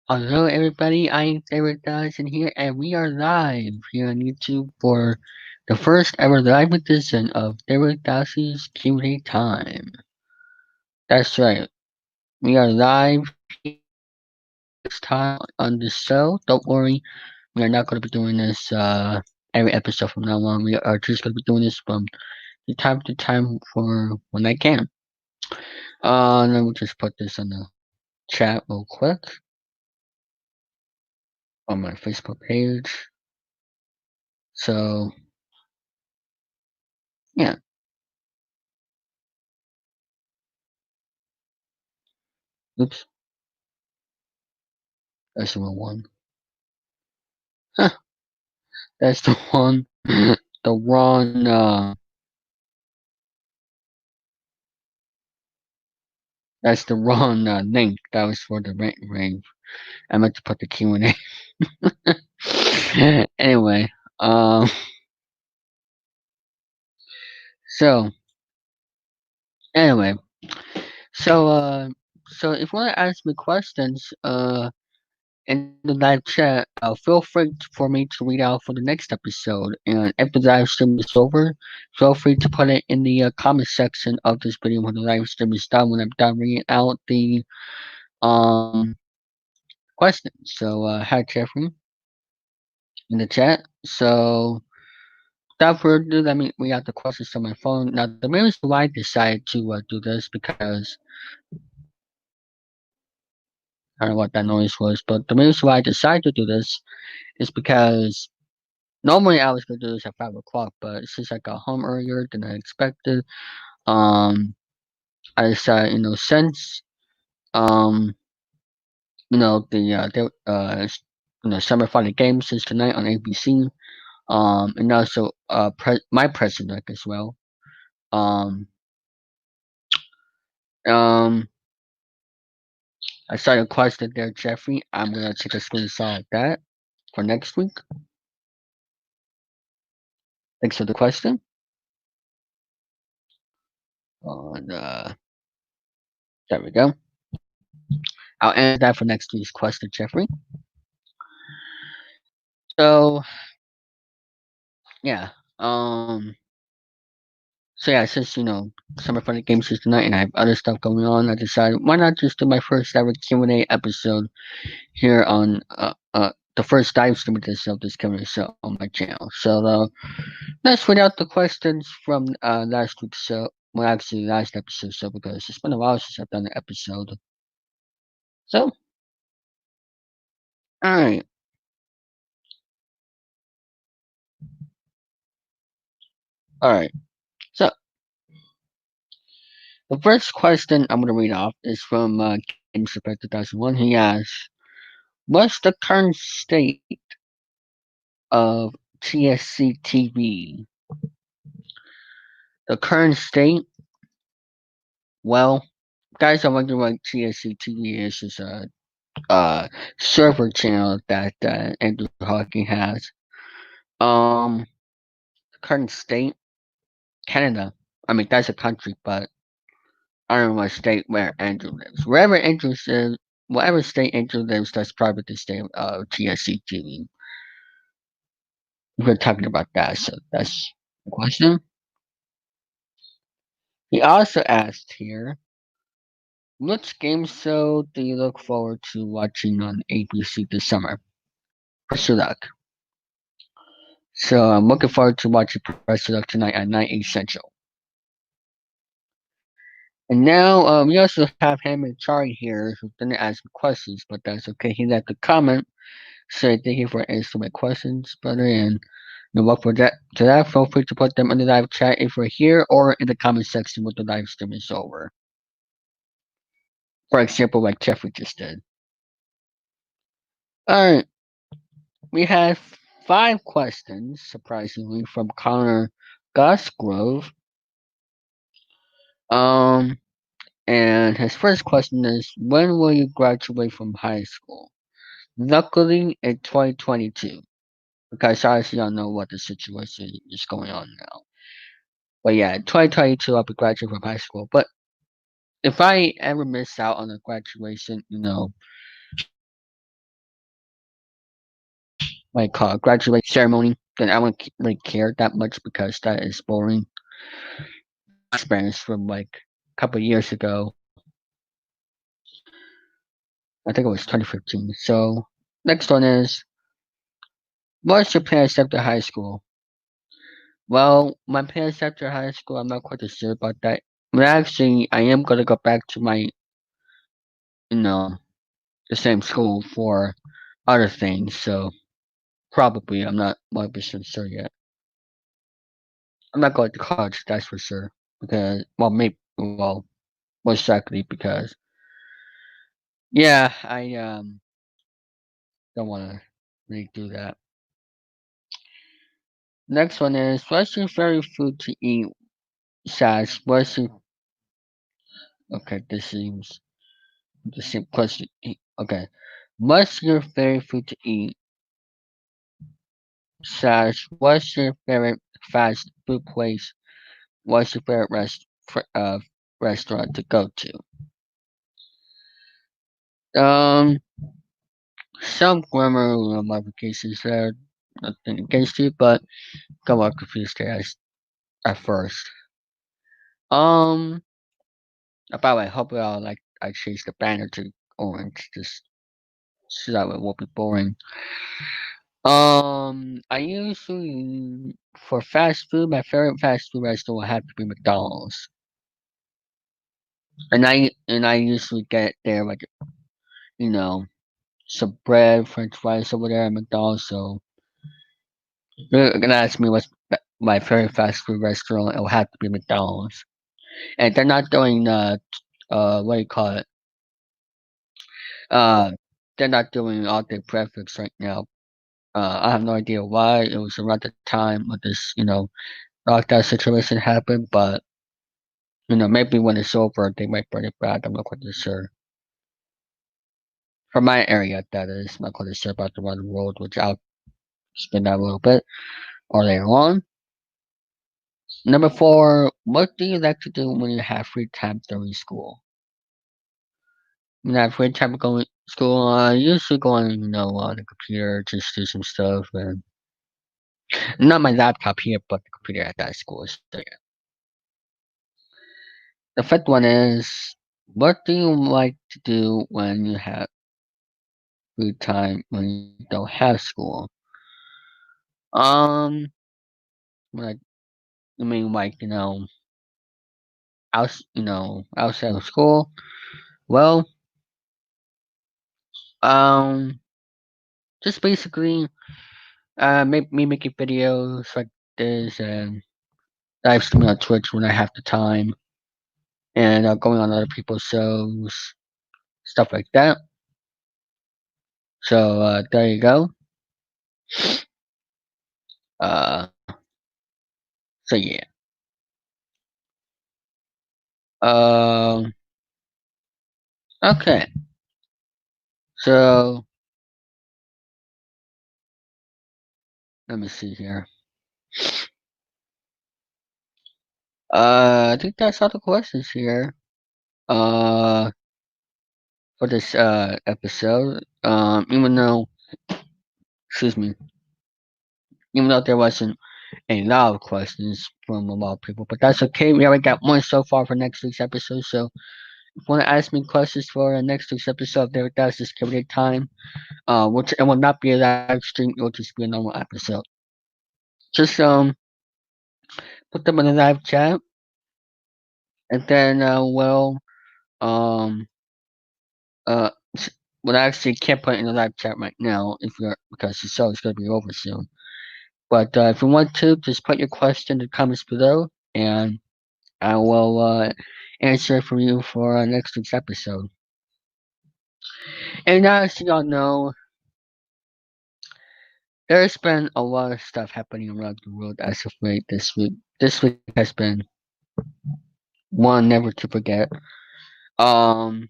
Hello, everybody. I'm David3000 here, and we are live here on YouTube for the first ever live edition of David3000’s Q&A time. That's right. We are live here this time on the show. Don't worry, we are not going to be doing this every episode from now on. We are just going to be doing this from the time to time for when I can. Let me just put this on the chat real quick on my Facebook page. So, yeah. Oops. That's the wrong one. Huh, that's the one. The wrong. That's the wrong link. That was for the rent range. I meant to put the Q and A. Anyway, um. So anyway, so so if you want to ask me questions, in the live chat, feel free for me to read out for the next episode. And if the live stream is over, feel free to put it in the comment section of this video when the live stream is done. When I'm done reading out the um questions. So hi Jeffrey in the chat. So without further ado, let me read out the questions on my phone. Now the main reason why I decided to do this because I don't know what that noise was, but the main reason why I decided to do this is because normally I was gonna do this at 5 o'clock, but since I got home earlier than I expected, um, I decided, since um, summer funny games is tonight on ABC, and also my president as well. Um, um, I saw your question there, Jeffrey. I'm gonna take a screenshot of that for next week. Thanks for the question. And there we go. I'll answer that for next week's question, Jeffrey. So yeah, um, so yeah, since Summer Funny Games is tonight, and I have other stuff going on, I decided why not just do my first ever Q&A episode here on the first live stream of this Q&A show on my channel. So let's read out the questions from last week's show. Well, actually, last episode show because it's been a while since I've done an episode. So, all right, all right. So the first question I'm gonna read off is from Games2001. He asks, "What's the current state of TSC TV?" The current state, well, guys, I'm wondering what TSC TV is. It's a server channel that Andrew Hawking has. Um, current state, Canada. I mean, that's a country, but I don't know what state where Andrew lives. Wherever Andrew lives, whatever state Andrew lives, that's probably the state of TSC TV. We're talking about that, so that's the question. He also asked here, which game show do you look forward to watching on ABC this summer? Pressure Luck. So I'm looking forward to watching Pressure Luck tonight at 9 Central. And now we also have him and Charlie here who didn't ask me questions, but that's okay. He left a comment, so thank you for answering my questions, brother. And look for that. To that, feel free to put them in the live chat if you're here or in the comment section when the live stream is over. For example, like Jeffrey just did. All right. We have 5 questions, surprisingly, from Connor Gosgrove. Um, and his first question is, when will you graduate from high school? Luckily, in 2022, because obviously I don't know what the situation is going on now. But yeah, in 2022, I'll be graduating from high school. But if I ever miss out on a graduation, graduation ceremony, then I wouldn't really care that much because that is boring. Experience from like a couple of years ago. I think it was 2015. So next one is, what's your plans after high school? Well, my plans after high school, I'm not quite sure about that. But actually, I am gonna go back to my, you know, the same school for other things. So probably, I'm not 100% sure yet. I'm not going to college, that's for sure. Because, well, maybe, well, most likely because, yeah, I don't want to really do that. Next one is, what's your favorite food to eat? Sash, what's your, okay, this seems the same question. Okay. What's your favorite food to eat? Sash, what's your favorite fast food place? What's your favorite restaurant to go to? Um, some grammar modifications there, nothing against you, but got more confused there at first. Um, by the way, hopefully I change the banner to orange, just so that it won't be boring. I usually for fast food, my favorite fast food restaurant will have to be McDonald's, and I usually get there like you know some bread, French fries over there at McDonald's. So if you're gonna ask me what's my favorite fast food restaurant, it will have to be McDonald's, and they're not doing what do you call it? Uh, they're not doing all day breakfast right now. I have no idea why. It was around the time of this, lockdown situation happened, but maybe when it's over, they might bring it back. I'm not quite sure. For my area, that is, I'm not quite sure about the one in the world, which I'll spin that a little bit or later on. Number four, what do you like to do when you have free time during school? When I have free time going to school, I usually go on, on the computer, just do some stuff, and not my laptop here, but the computer at that school. So yeah. The fifth one is, what do you like to do when you have free time when you don't have school? Um, like I mean, like outside of school. Well, um, just basically, me making videos like this and live streaming on Twitch when I have the time, and going on other people's shows, stuff like that. So there you go. Uh, so yeah. Um, okay. So let me see here. I think that's all the questions here. Uh, for this episode. Even though, excuse me, even though there wasn't a lot of questions from a lot of people, but that's okay. We already got one so far for next week's episode. So if you want to ask me questions for next week's episode, there does just give it a time. Which it will not be a live stream. It will just be a normal episode. Just put them in the live chat, and then um uh. Well, I actually can't put it in the live chat right now if you're because the show is going to be over soon. But if you want to, just put your question in the comments below, and I will answer for you for next week's episode. And as you all know, there's been a lot of stuff happening around the world as of late this week. This week has been one never to forget. Um,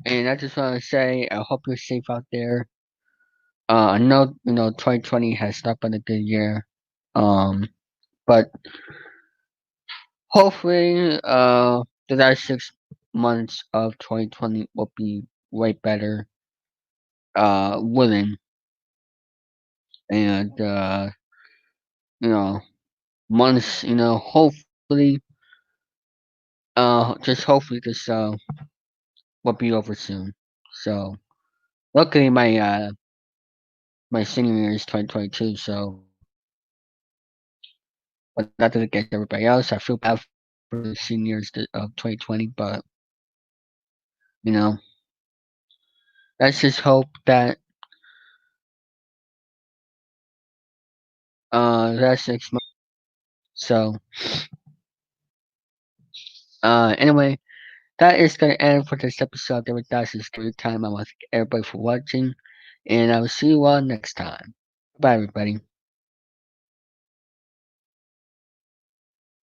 and I just want to say, I hope you're safe out there. I know 2020 has not been a good year. But hopefully, the last 6 months of 2020 will be way better. Willing. and months. Hopefully, just hopefully this will be over soon. So luckily, my senior year is 2022. So, but not that against everybody else. I feel bad for the seniors of 2020, but you know, let's just hope that that's 6 months. So anyway, that is gonna end for this episode of David3000’s Story Time. I want to thank everybody for watching, and I will see you all next time. Bye, everybody.